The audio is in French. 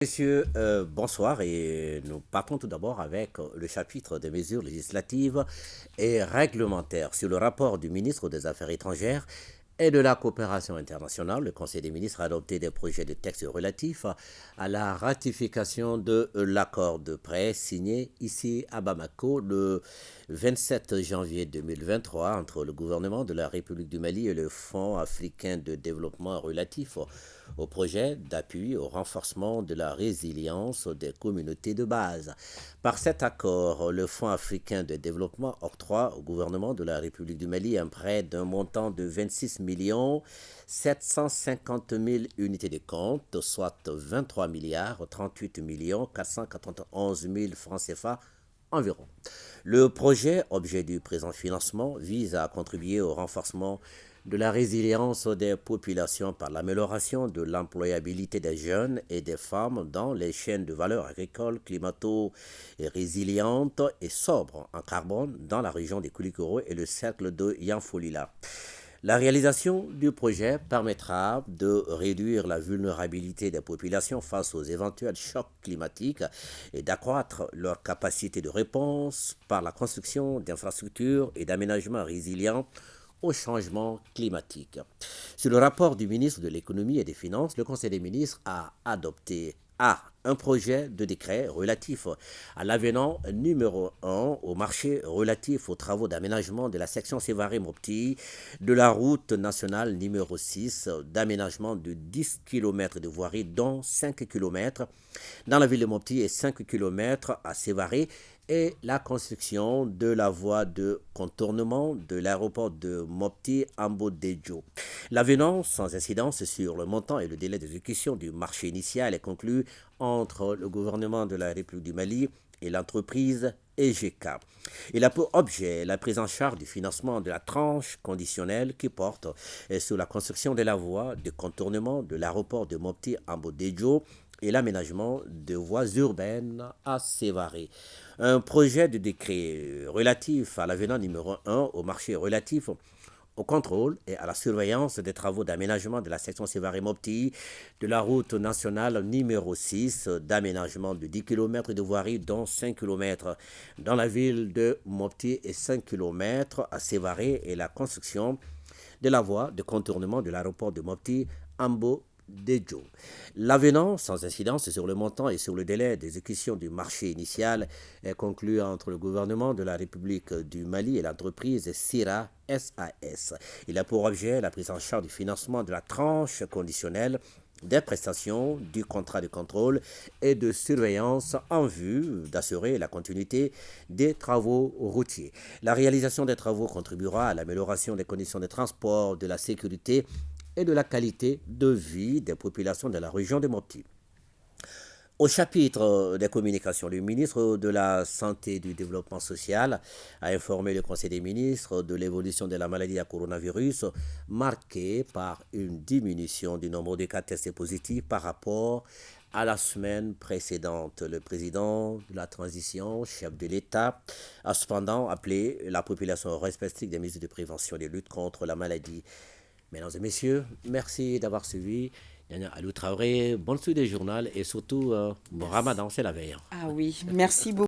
Messieurs, bonsoir et nous partons tout d'abord avec le chapitre des mesures législatives et réglementaires sur le rapport du ministre des Affaires étrangères et de la coopération internationale. Le Conseil des ministres a adopté des projets de textes relatifs à la ratification de l'accord de paix signé ici à Bamako le 27 janvier 2023 entre le gouvernement de la République du Mali et le Fonds africain de développement relatif au projet d'appui au renforcement de la résilience des communautés de base. Par cet accord, le Fonds africain de développement octroie au gouvernement de la République du Mali un prêt d'un montant de 26 millions 750 000 unités de compte, soit 23 milliards 38 millions 491 000 francs CFA environ. Le projet, objet du présent financement, vise à contribuer au renforcement de la résilience des populations par l'amélioration de l'employabilité des jeunes et des femmes dans les chaînes de valeur agricoles climato-résilientes et sobres en carbone dans la région des Koulikoro et le cercle de Yanfolila. La réalisation du projet permettra de réduire la vulnérabilité des populations face aux éventuels chocs climatiques et d'accroître leur capacité de réponse par la construction d'infrastructures et d'aménagements résilients au changement climatique. Sur le rapport du ministre de l'Économie et des Finances, le Conseil des ministres a adopté un projet de décret relatif à l'avenant numéro 1 au marché relatif aux travaux d'aménagement de la section Sévaré-Mopti de la route nationale numéro 6 d'aménagement de 10 km de voirie dont 5 km dans la ville de Mopti et 5 km à Sévaré et la construction de la voie de contournement de l'aéroport de Mopti-Ambo-Dejo. L'avenant, sans incidence sur le montant et le délai d'exécution du marché initial, est conclu entre le gouvernement de la République du Mali et l'entreprise EGK. Il a pour objet la prise en charge du financement de la tranche conditionnelle qui porte sur la construction de la voie de contournement de l'aéroport de Mopti-Ambo-Dejo et l'aménagement de voies urbaines à Sévaré. Un projet de décret relatif à l'avenant numéro 1 au marché relatif au contrôle et à la surveillance des travaux d'aménagement de la section Sévaré-Mopti de la route nationale numéro 6 d'aménagement de 10 km de voirie dont 5 km dans la ville de Mopti et 5 km à Sévaré et la construction de la voie de contournement de l'aéroport de Mopti-Ambo Dejo. L'avenant, sans incidence sur le montant et sur le délai d'exécution du marché initial, est conclu entre le gouvernement de la République du Mali et l'entreprise Sira SAS. Il a pour objet la prise en charge du financement de la tranche conditionnelle des prestations du contrat de contrôle et de surveillance en vue d'assurer la continuité des travaux routiers. La réalisation des travaux contribuera à l'amélioration des conditions de transport, de la sécurité et de la qualité de vie des populations de la région de Mopti. Au chapitre des communications, le ministre de la Santé et du Développement social a informé le Conseil des ministres de l'évolution de la maladie à coronavirus marquée par une diminution du nombre de cas testés positifs par rapport à la semaine précédente. Le président de la transition, chef de l'État, a cependant appelé la population au respect strict des mesures de prévention et de lutte contre la maladie. Mesdames et messieurs, merci d'avoir suivi. Yanya Alou Traoré, bonne suite des journaux et surtout, bon Merci. ramadan, c'est la veille. Ah oui, merci beaucoup.